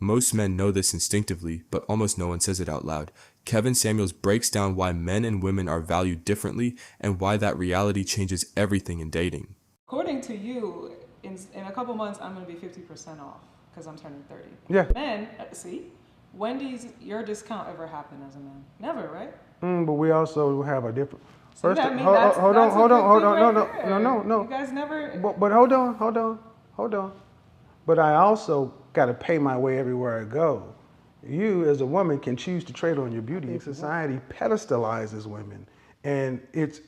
Most men know this instinctively, but almost no one says it out loud. Kevin Samuels breaks down why men and women are valued differently and why that reality changes everything in dating. According to you, in a couple months, I'm going to be 50% off because I'm turning 30. Yeah. Men, see, when does your discount ever happen as a man? Never, right? But we also have a different. See, First, I mean, that's hold on, that's a hold on, good hold thing on, no, right no, no, no, there. no. You guys never. But hold on. But I also got to pay my way everywhere I go. You, as a woman, can choose to trade on your beauty. Society pedestalizes women, and it's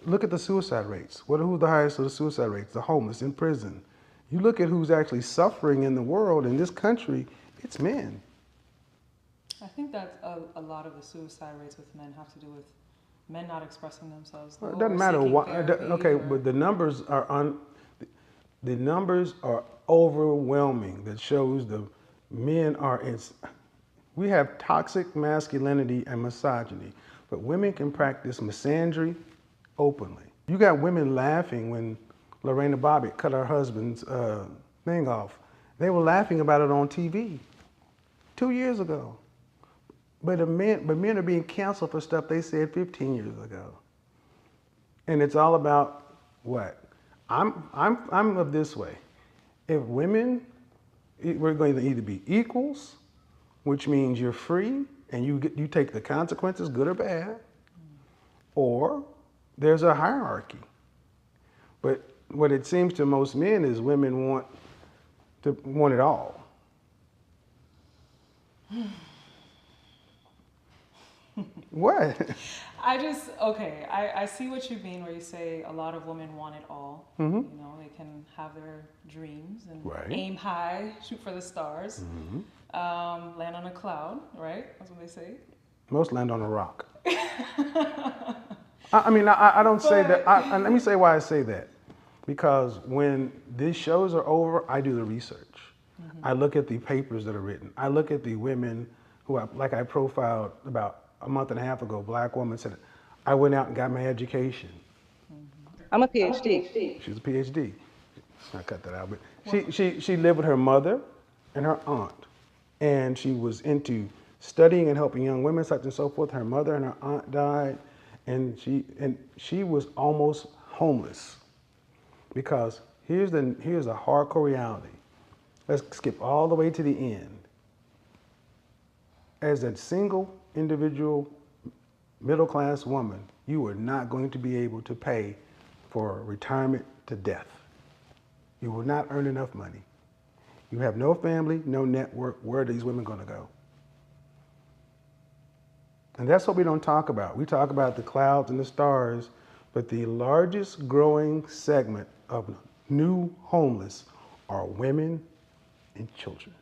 look at the suicide rates. Who's the highest of the suicide rates? The homeless in prison. You look at who's actually suffering in the world in this country. It's men. I think that a lot of the suicide rates with men have to do with men not expressing themselves, Well, it or doesn't matter seeking why. therapy, Okay, or but the numbers are overwhelming. That shows the men are in. We have toxic masculinity and misogyny, but women can practice misandry openly. You got women laughing when Lorena Bobbitt cut her husband's thing off. They were laughing about it on TV 2 years ago. But men are being canceled for stuff they said 15 years ago. And it's all about what? I'm of this way. If women, we're going to either be equals, which means you're free and you take the consequences, good or bad, or there's a hierarchy. But what it seems to most men is women want it all. What? I see what you mean where you say a lot of women want it all. Mm-hmm. You know, they can have their dreams and Right. aim high, shoot for the stars, Mm-hmm. land on a cloud, right? That's what they say. Most land on a rock. I don't say that. And let me say why I say that. Because when these shows are over, I do the research. I look at the papers that are written. I look at the women like I profiled about a month and a half ago, black woman said, I went out and got my education. I'm a PhD. She's a PhD. I cut that out, but she lived with her mother and her aunt. And she was into studying and helping young women, such and so forth. Her mother and her aunt died, and she was almost homeless. Because here's a hardcore reality. Let's skip all the way to the end. As a single individual middle class woman, you are not going to be able to pay for retirement to death. You will not earn enough money. You have no family, no network. Where are these women going to go? And that's what we don't talk about. We talk about the clouds and the stars, but the largest growing segment of new homeless are women and children.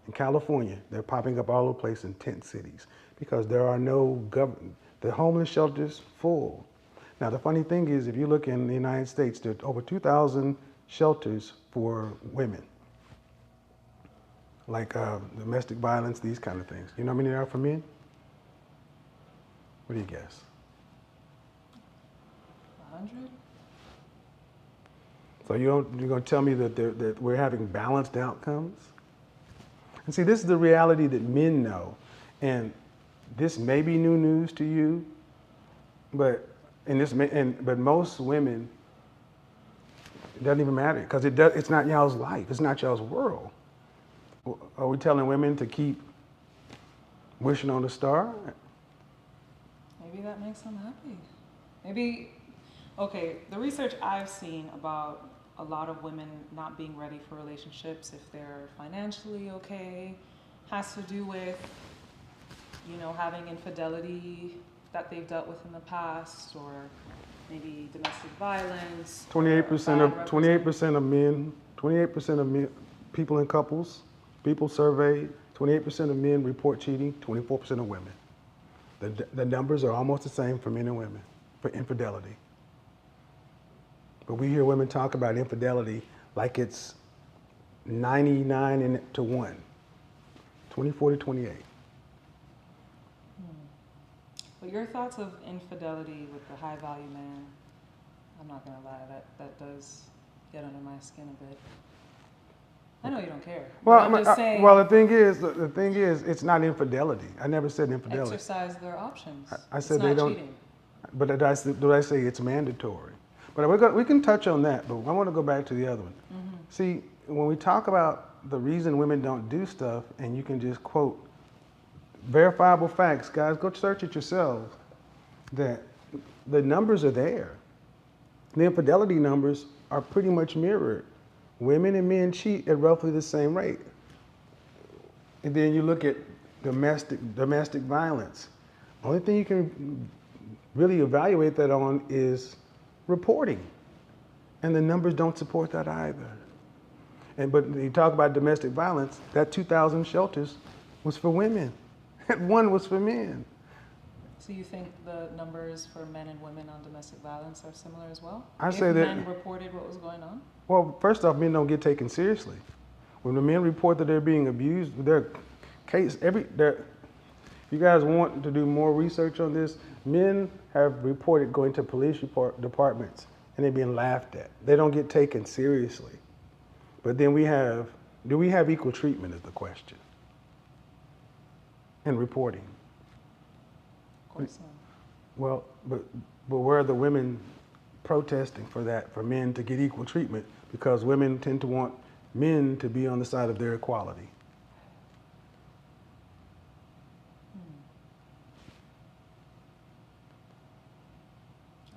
In California, they're popping up all over the place in tent cities because there are no government. The homeless shelters full. Now the funny thing is, if you look in the United States, there are over 2,000 shelters for women, like domestic violence, these kind of things. You know how many there are for men? What do you guess? 100? So you're going to tell me that we're having balanced outcomes? And see, this is the reality that men know. And this may be new news to you, but most women, it doesn't even matter because it's not y'all's life. It's not y'all's world. Are we telling women to keep wishing on a star? Maybe that makes them happy. Maybe, okay, the research I've seen about a lot of women not being ready for relationships if they're financially okay has to do with, you know, having infidelity that they've dealt with in the past, or maybe domestic violence. 28% of men, 28% of men, people in couples, people surveyed, 28% of men report cheating, 24% of women. The numbers are almost the same for men and women for infidelity. But we hear women talk about infidelity like it's 99 to 1, 24 to 28. But your thoughts of infidelity with the high value man, I'm not gonna lie, that does get under my skin a bit. I know you don't care. Well, But I'm just saying, well, the thing is, it's not infidelity. I never said infidelity. exercise their options. I It's said not they don't. cheating. But did I say it's mandatory? But we can touch on that. But I want to go back to the other one. See, when we talk about the reason women don't do stuff, and you can just quote verifiable facts, guys, go search it yourselves. That the numbers are there. The infidelity numbers are pretty much mirrored. Women and men cheat at roughly the same rate. And then you look at domestic violence. Only thing you can really evaluate that on is reporting. And the numbers don't support that either. But you talk about domestic violence, that 2,000 shelters was for women. That one was for men. So you think the numbers for men and women on domestic violence are similar as well? I If say that- men reported what was going on? Well, first off, men don't get taken seriously. When the men report that they're being abused, you guys want to do more research on this, men have reported going to police departments and they're being laughed at. They don't get taken seriously. But then do we have equal treatment is the question in reporting? Of course not. Well, but where are the women protesting for that, for men to get equal treatment? Because women tend to want men to be on the side of their equality.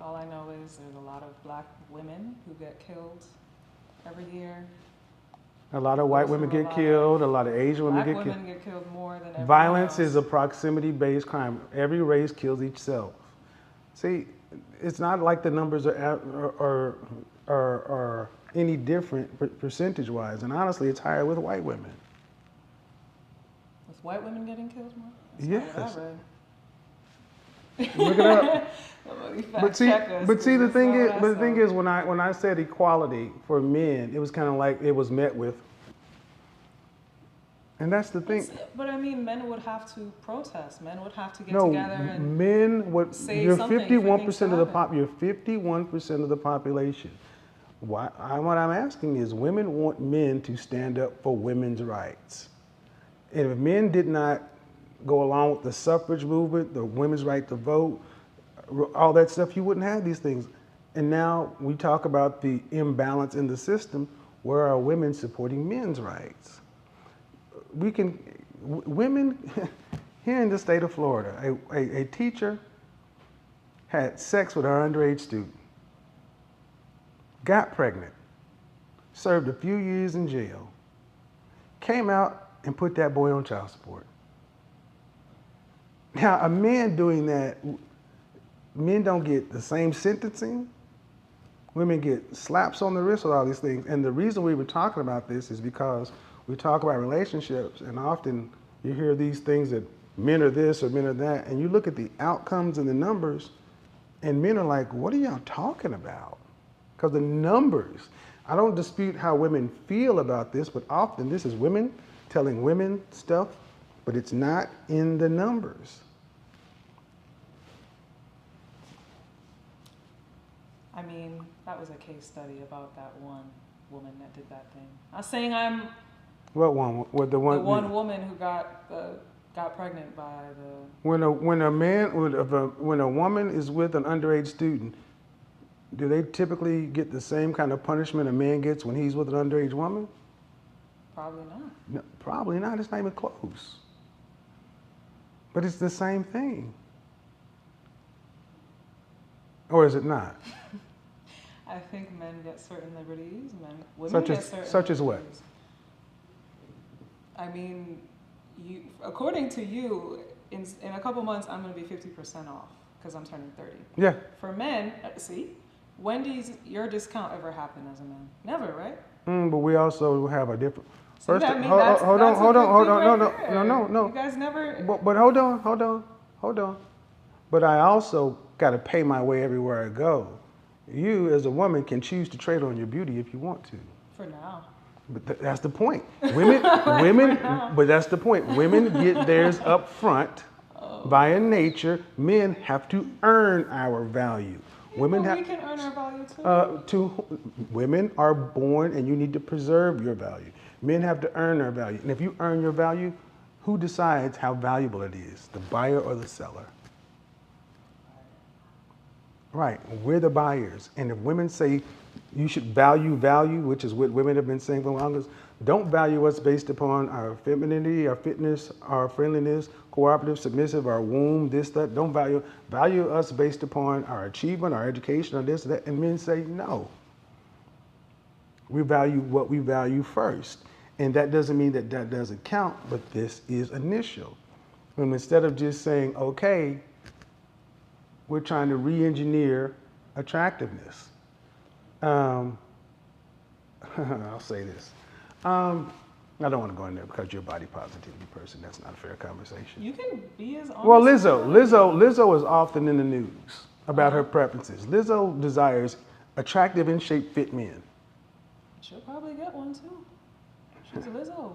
All I know is there's a lot of black women who get killed every year. A lot of white women get killed, a lot of Asian women Black get killed. women get killed more than everyone Violence else. is a proximity-based crime. Every race kills itself. See, it's not like the numbers are any different percentage-wise, and honestly, it's higher with white women. With white women getting killed more? Yes. That's not what I read. Look it up. Somebody But fact see, check us, but see, the 'cause thing that's is, not but what the I thing saw. is, when I said equality for men, it was kind of like it was met with, and that's the thing. But I mean, men would have to protest. Men would have to get No, together and men would. say You're something for 51% of the things to happen. You're 51% of the population. What I'm asking is, women want men to stand up for women's rights. And if men did not go along with the suffrage movement, the women's right to vote, all that stuff, you wouldn't have these things. And now we talk about the imbalance in the system. Where are women supporting men's rights? Women here in the state of Florida, a teacher had sex with her underage student, got pregnant, served a few years in jail, came out and put that boy on child support. Now, a man doing that, men don't get the same sentencing. Women get slaps on the wrist with all these things. And the reason we were talking about this is because we talk about relationships, and often you hear these things that men are this or men are that, and you look at the outcomes and the numbers, and men are like, what are y'all talking about? Because the numbers, I don't dispute how women feel about this, but often this is women telling women stuff, but it's not in the numbers. I mean, that was a case study about that one woman that did that thing. I'm saying I'm What one? What the one? the one woman who got pregnant by the. When a woman is with an underage student, do they typically get the same kind of punishment a man gets when he's with an underage woman? Probably not. No, probably not. It's not even close. But it's the same thing. Or is it not? I think men get certain liberties. Women Such get as- certain such as what? liberties. I mean, according to you, in a couple months, I'm going to be 50% off because I'm turning 30. Yeah. For men, see, when does your discount ever happen as a man? Never, right? But we also have a different. So First, that means hold that's on, a good thing right there. no. You guys never. But hold on. But I also got to pay my way everywhere I go. You, as a woman, can choose to trade on your beauty if you want to. For now. But that's the point. Women, but that's the point. Women get theirs up front by nature. Men have to earn our value. Women we have can earn our value too. women are born, and you need to preserve your value. Men have to earn their value. And if you earn your value, who decides how valuable it is, the buyer or the seller? Right, we're the buyers. And if women say you should value, which is what women have been saying for the longest, don't value us based upon our femininity, our fitness, our friendliness, cooperative, submissive, our womb, this, that. Don't value us based upon our achievement, our education, or this, that. And men say no. We value what we value first. And that doesn't mean that that doesn't count, but this is initial. And instead of just saying, okay, we're trying to re-engineer attractiveness. I'll say this. I don't want to go in there because you're a body positivity person. That's not a fair conversation. You can be as honest. Well, as you want. Lizzo is often in the news about her preferences. Lizzo desires attractive and shape fit men. She'll probably get one too. She's Lizzo.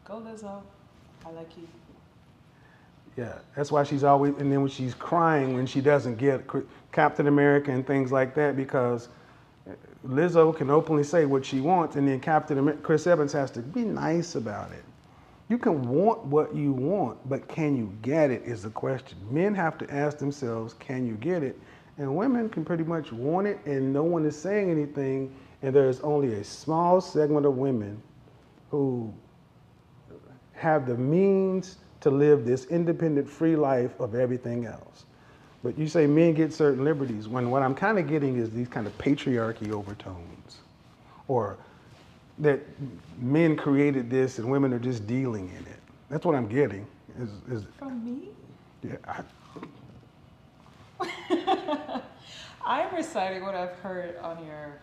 Go Lizzo. I like you. Yeah, that's why she's always, and then when she's crying when she doesn't get Captain America and things like that, because Lizzo can openly say what she wants, and then Chris Evans has to be nice about it. You can want what you want, but can you get it is the question. Men have to ask themselves, can you get it? And women can pretty much want it, and no one is saying anything, and there's only a small segment of women who have the means to live this independent, free life of everything else. But you say men get certain liberties, when what I'm kind of getting is these kind of patriarchy overtones, or that men created this and women are just dealing in it. That's what I'm getting. From me? Yeah. I'm reciting what I've heard on your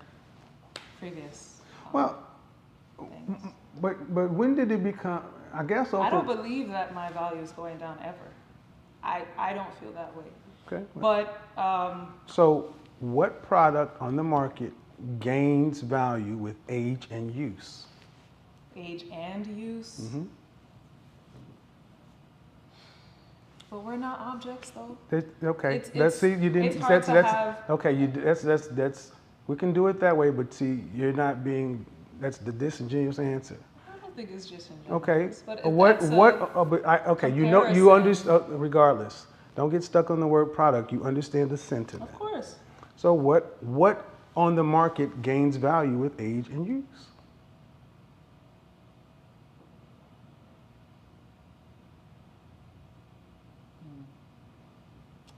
previous Well, things. but when did it become, I guess. I don't believe that my value is going down ever. I don't feel that way. Okay. But So what product on the market gains value with age and use? age and use. Mm-hmm. But we're not objects, though. Okay, It's- let's see. You didn't. it's hard to have- okay. That's. We can do it that way, but see, you're not being. That's the disingenuous answer. I don't think it's just in Okay. But What? that's a What? Okay. You know. You comparison. understand. Regardless, don't get stuck on the word product. You understand the sentiment. Of course. So what on the market gains value with age and use?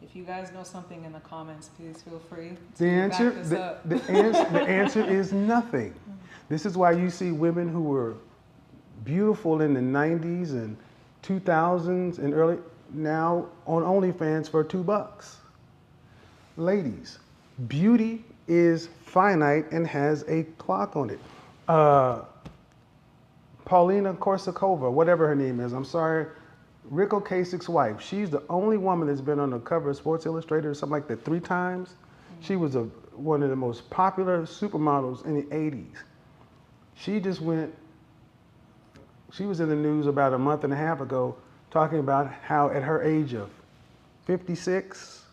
If you guys know something in the comments, please feel free to The answer, back this the, up. the answer is nothing. This is why you see women who were beautiful in the 90s and 2000s and early, now on OnlyFans for $2. Ladies, beauty is finite and has a clock on it. Paulina Korsakova, whatever her name is, I'm sorry, Rick Ocasek's wife, she's the only woman that's been on the cover of Sports Illustrated or something like that 3 times. She was one of the most popular supermodels in the 80s. She just went, she was in the news about a month and a half ago talking about how at her age of 56,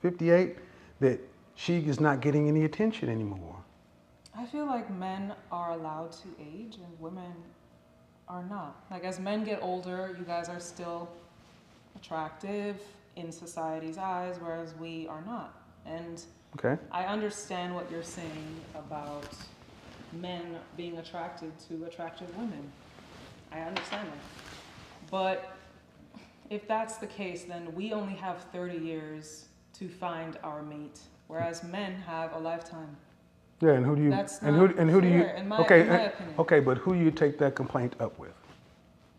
58, that she is not getting any attention anymore. I feel like men are allowed to age and women are not. Like, as men get older, you guys are still attractive in society's eyes, whereas we are not. And Okay. I understand what you're saying about men being attracted to attractive women. I understand that. But if that's the case, then we only have 30 years to find our mate, whereas men have a lifetime. Yeah, and who do you That's and not who do you fair, in my okay, opinion. okay, but who do you take that complaint up with?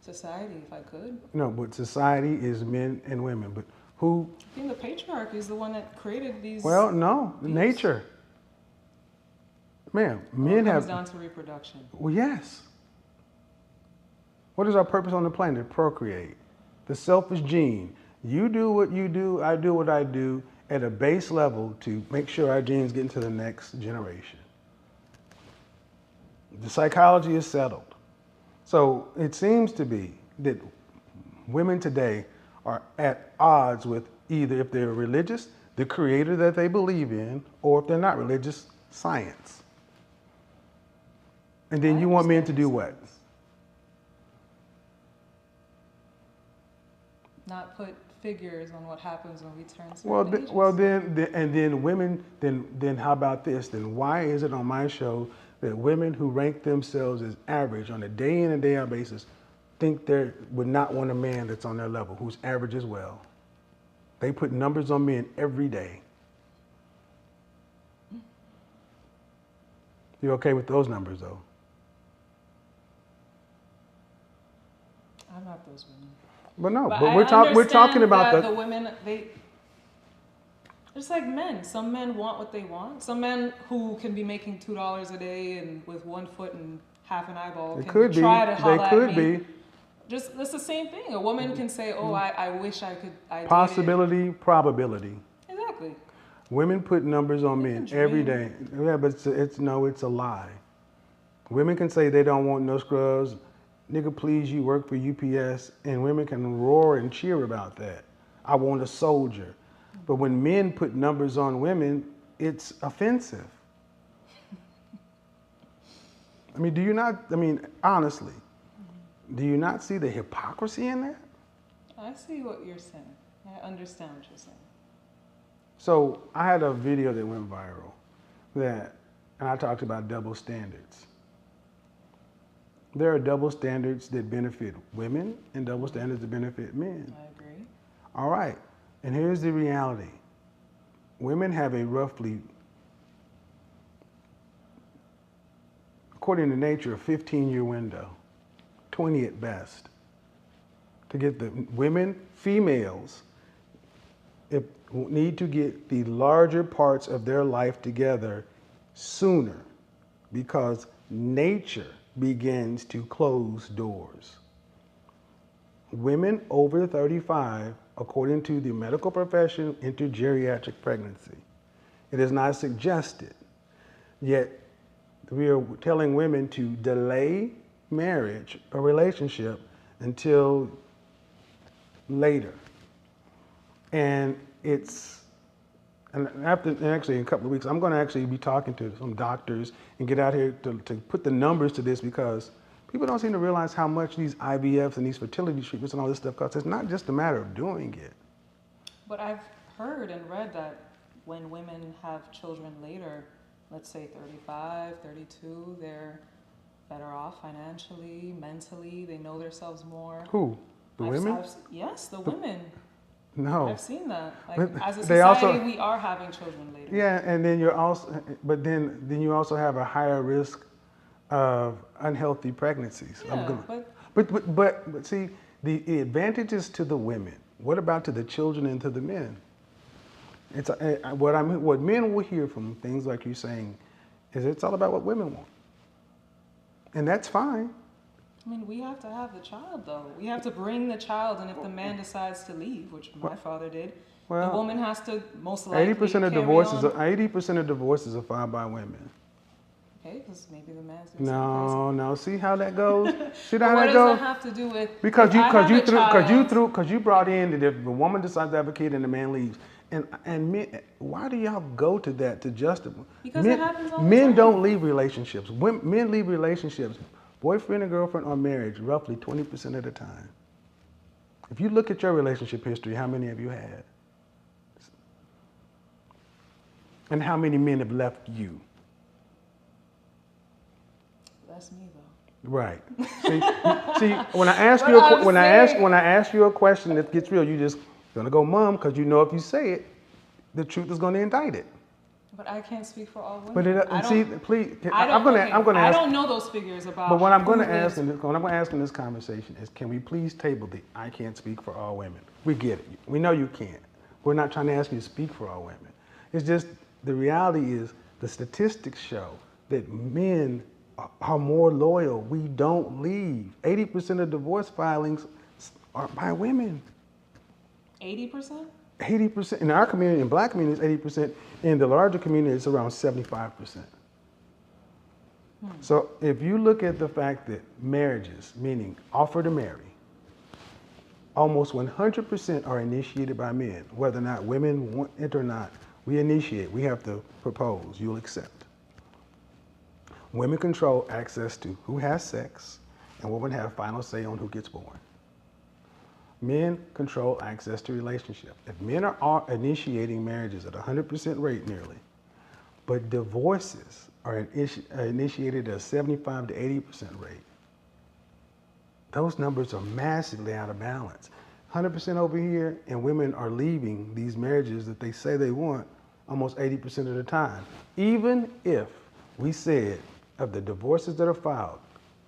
Society, if I could. No, but society is men and women, but who I think the patriarchy is the one that created these. well, no, Views. nature. Ma'am, Well, men it comes have down to reproduction. well, yes. What is our purpose on the planet? Procreate. The selfish gene. You do what you do, I do what I do at a base level to make sure our genes get into the next generation. The psychology is settled. So it seems to be that women today are at odds with either, if they're religious, the creator that they believe in, or if they're not religious, science. And then I you want men to understand do what what? you're saying. Not put figures on what happens when we turn certain Well, ages. and then women, then how about this? Then why is it on my show that women who rank themselves as average on a day in and day out basis think they would not want a man that's on their level, who's average as well? They put numbers on men every day. You okay with those numbers though? I'm not those women. But no, But but I we're talking understand about that the women, just like men. Some men want what they want. Some men who can be making $2 a day and with 1 foot and half an eyeball It can could be. try to holler They could at me. be. Just that's the same thing. A woman can say, "Oh, I wish I could." I dated-" Possibility, probability. Exactly. Women put numbers on They men can every dream. day. Yeah, but it's a lie. Women can say they don't want no scrubs. Nigga, please, you work for UPS, and women can roar and cheer about that. I want a soldier. But when men put numbers on women, it's offensive. I mean, do you not, I mean, honestly, do you not see the hypocrisy in that? I see what you're saying. I understand what you're saying. So I had a video that went viral and I talked about double standards. There are double standards that benefit women and double standards that benefit men. I agree. All right, and here's the reality. Women have a roughly, according to nature, a 15-year window, 20 at best, to get the women, females, need to get the larger parts of their life together sooner because nature begins to close doors. Women over 35, according to the medical profession, enter geriatric pregnancy. It is not suggested, yet we are telling women to delay marriage or relationship until later. And actually in a couple of weeks, I'm going to actually be talking to some doctors and get out here to put the numbers to this because people don't seem to realize how much these IVFs and these fertility treatments and all this stuff costs. It's not just a matter of doing it. But I've heard and read that when women have children later, let's say 35, 32, they're better off financially, mentally, they know themselves more. Who? The women? Yes, the women. No. I've seen that. Like, But as a they society, also- we are having children later. Yeah, and then you're also, but then you also have a higher risk of unhealthy pregnancies. Yeah, But see, the advantages to the women. What about to the children and to the men? It's what men will hear from things like you saying is it's all about what women want, and that's fine. I mean, we have to have the child, though. We have to bring the child, and if the man decides to leave, which my father did, the woman has to most likely 80% of carry divorces. on. 80% of divorces are filed by women. Okay, because maybe the man's doing something crazy. No. See how that goes. See But how what that does goes. that have to do with? Because if I have a child- you brought in that if the woman decides to have a kid and the man leaves, and men, why do y'all go to that to justify? Because it happens all the Men time. don't leave relationships. Men leave relationships, boyfriend and girlfriend or marriage, roughly 20% of the time. If you look at your relationship history, how many have you had? And how many men have left you? That's me, though. Right. See, when I ask But you, I'm when saying- I ask you a question that gets real, you just gonna go mum because you know if you say it, the truth is gonna indict it. But I can't speak for all women. But I see, don't- please, I don't, I'm gonna I ask. don't know those figures about. But what I'm going to who ask lives- what I'm going to ask in this conversation is, can we please table the I can't speak for all women? We get it. We know you can't. We're not trying to ask you to speak for all women. It's just the reality is the statistics show that men are more loyal. We don't leave. 80% of divorce filings are by women. 80%? 80% in our community, in black communities, 80%. In the larger community, it's around 75%. So if you look at the fact that marriages, meaning offer to marry, almost 100% are initiated by men. Whether or not women want it or not, we initiate. We have to propose. You'll accept. Women control access to who has sex, and women have final say on who gets born. Men control access to relationship. If men are initiating marriages at 100% rate nearly, but divorces are initiated at a 75 to 80% rate, those numbers are massively out of balance. 100% over here, and women are leaving these marriages that they say they want almost 80% of the time. Even if we said of the divorces that are filed,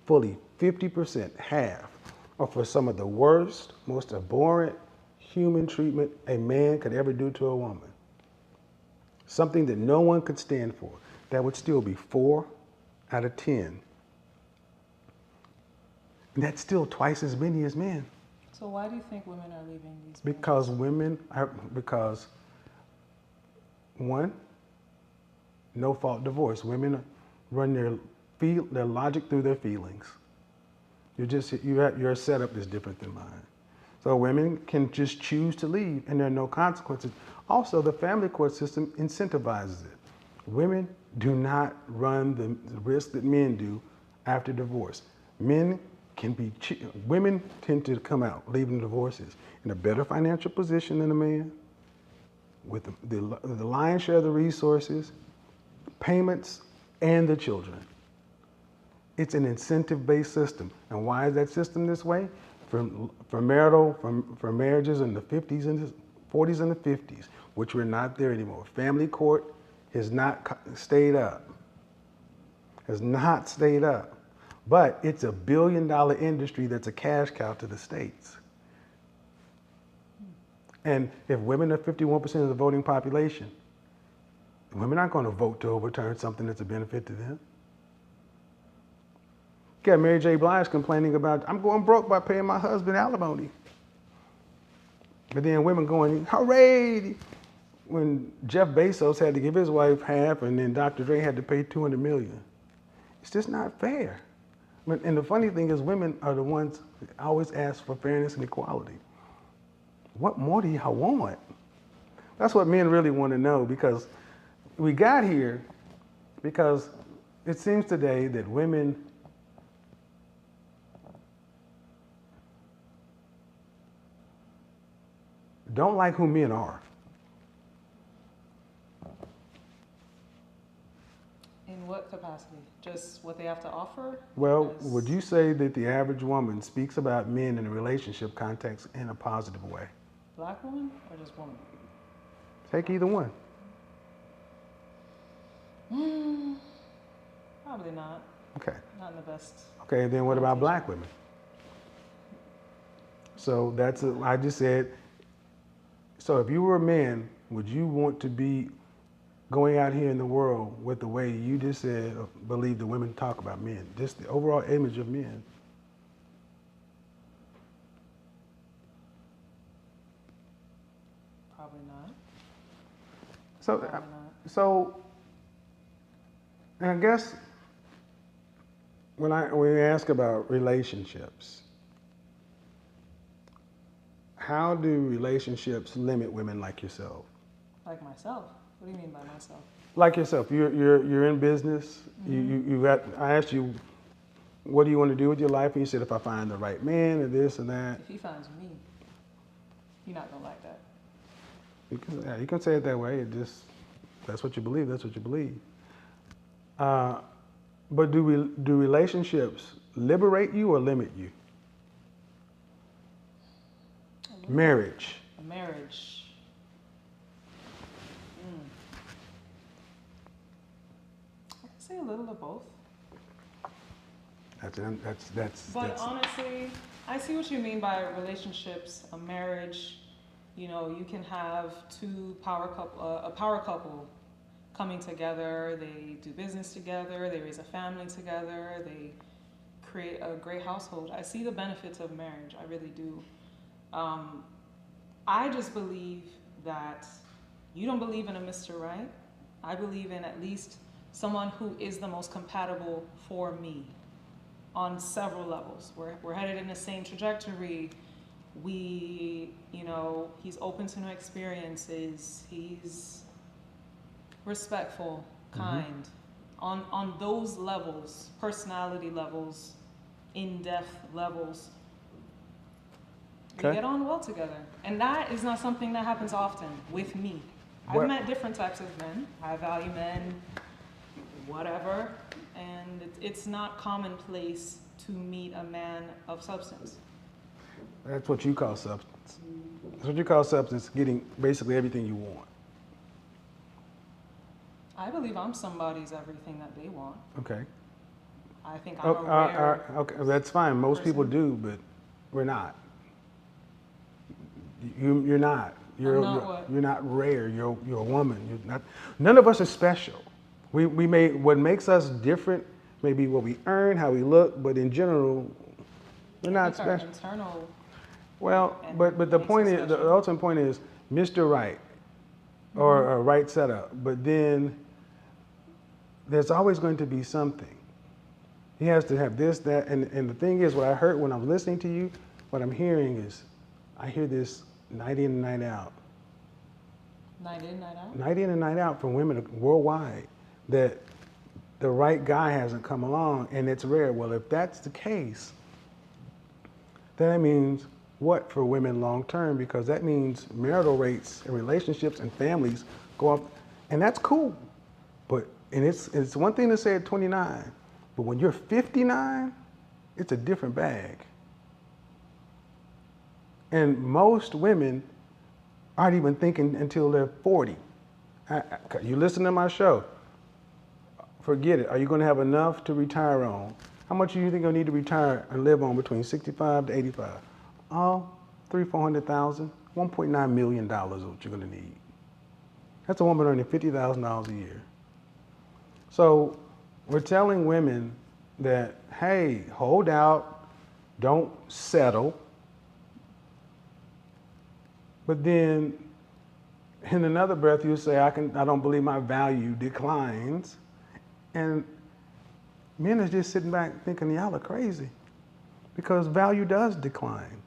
fully 50%, half, are for some of the worst, most abhorrent human treatment a man could ever do to a woman. Something that no one could stand for. That would still be 4 out of 10. And that's still twice as many as men. So why do you think women are leaving these? Because one, no fault divorce. Women run their logic through their feelings. Your setup is different than mine. So women can just choose to leave and there are no consequences. Also, the family court system incentivizes it. Women do not run the risk that men do after divorce. Women tend to come out leaving divorces in a better financial position than a man, with the lion's share of the resources, payments, and the children. It's an incentive-based system. And why is that system this way? For marriages in the 50s and the 40s and the 50s, which we're not there anymore. Family court has not stayed up. Has not stayed up. But it's a $1 billion industry that's a cash cow to the states. And if women are 51% of the voting population, women aren't going to vote to overturn something that's a benefit to them. You got Mary J. Blige complaining about, I'm going broke by paying my husband alimony. But then women going, hooray! When Jeff Bezos had to give his wife half and then Dr. Dre had to pay $200 million. It's just not fair. And the funny thing is women are the ones that always ask for fairness and equality. What more do y'all want? That's what men really want to know, because we got here because it seems today that women don't like who men are. In what capacity? Just what they have to offer? Well, would you say that the average woman speaks about men in a relationship context in a positive way? Black woman or just woman? Take either one. Probably not. Okay. Not in the best. Okay, then what about black women? So I just said, so if you were a man, would you want to be going out here in the world with the way you just said, believe the women talk about men, just the overall image of men? Probably not. So, and I guess when we ask about relationships, how do relationships limit women like yourself? Like myself? What do you mean by myself? Like yourself, you're in business. Mm-hmm. I asked you, what do you want to do with your life? And you said, if I find the right man, or this and that. If he finds me, you're not gonna like that. You can say it that way. That's what you believe. That's what you believe. But do relationships liberate you or limit you? Marriage. A marriage. I can say a little of both. That's. But honestly, I see what you mean by relationships, a marriage. You know, you can have a power couple coming together. They do business together. They raise a family together. They create a great household. I see the benefits of marriage. I really do. I just believe that you don't believe in a Mr. Right. I believe in at least someone who is the most compatible for me on several levels. We're headed in the same trajectory. He's open to new experiences. He's respectful, kind, on those levels, personality levels, in-depth levels, we Okay. get on well together. And that is not something that happens often with me. What- I've met different types of men, high value men, whatever, and it's not commonplace to meet a man of substance. That's what you call substance. That's what you call substance, getting basically everything you want. I believe I'm somebody's everything that they want. Okay. I think I'm a rare. Okay, that's fine. Most people person. do, but we're not. You're not. You're not rare. You're a woman. You're not. None of us are special. We may what makes us different may be what we earn, how we look, but in general, we're not I think our special. internal. Well, and but the makes point us is, the special. ultimate point is Mr. Right or a right setup. But then there's always going to be something. He has to have this, that, and the thing is, what I heard when I'm listening to you, what I'm hearing is, I hear this night in and night out. Night in, night out. Night in and night out from women worldwide, that the right guy hasn't come along, and it's rare. Well, if that's the case, then that means what for women long term? Because that means marital rates and relationships and families go up, and that's cool. But and it's one thing to say at 29, but when you're 59, it's a different bag. And most women aren't even thinking until they're 40. You listen to my show, forget it. Are you going to have enough to retire on? How much do you think you'll need to retire and live on between 65 to 85? Oh, $300,000-$400,000, $1.9 million is what you're going to need. That's a woman earning $50,000 a year. So we're telling women that, hey, hold out, don't settle. But then in another breath, you say, I don't believe my value declines. And men are just sitting back thinking, y'all are crazy, because value does decline.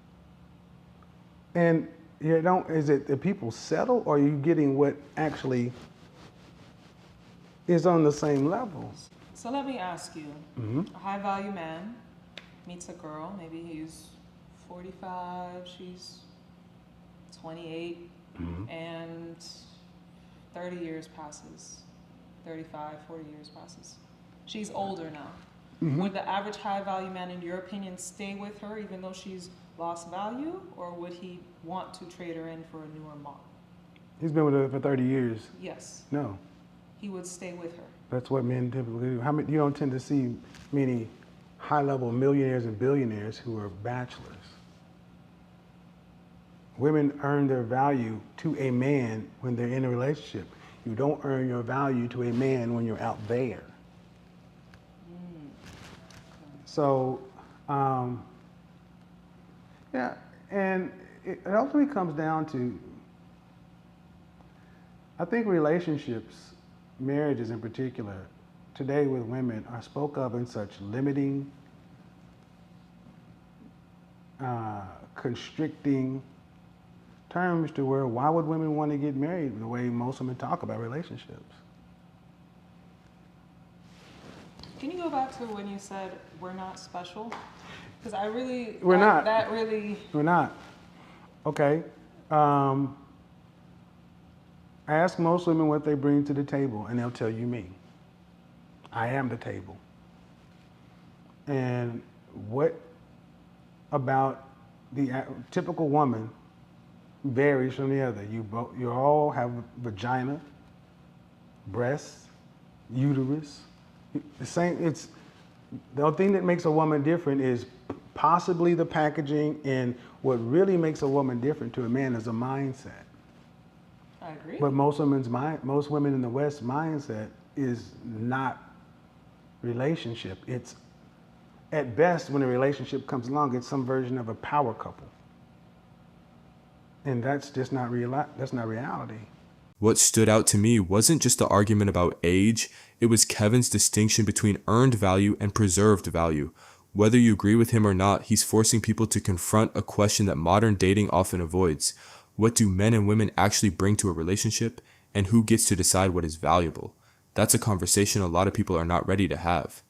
And is it that people settle, or are you getting what actually is on the same level? So let me ask you, a high value man meets a girl, maybe he's 45, she's 28, and 30 years passes, 35, 40 years passes. She's older now. Would the average high value man, in your opinion, stay with her even though she's lost value, or would he want to trade her in for a newer model? He's been with her for 30 years. Yes, No, he would stay with her. that's what men typically do. You don't tend to see many high-level millionaires and billionaires who are bachelors. Women earn their value to a man when they're in a relationship. You don't earn your value to a man when you're out there. So, yeah, and it ultimately comes down to, I think relationships, marriages in particular, today with women are spoke of in such limiting, constricting terms to where why would women want to get married the way most women talk about relationships? Can you go back to when you said we're not special? Because I really... We're not. That really... We're not. Okay. Ask most women what they bring to the table, and they'll tell you me. I am the table. And what about the typical woman varies from the other? You all have vagina, breasts, uterus. The same. It's the only thing that makes a woman different is possibly the packaging, and what really makes a woman different to a man is a mindset. I agree. But most women in the West mindset is not relationship. It's at best, when a relationship comes along, it's some version of a power couple, and that's just not real. That's not reality. What stood out to me wasn't just the argument about age, it was Kevin's distinction between earned value and preserved value. Whether you agree with him or not, he's forcing people to confront a question that modern dating often avoids. What do men and women actually bring to a relationship, and who gets to decide what is valuable? That's a conversation a lot of people are not ready to have.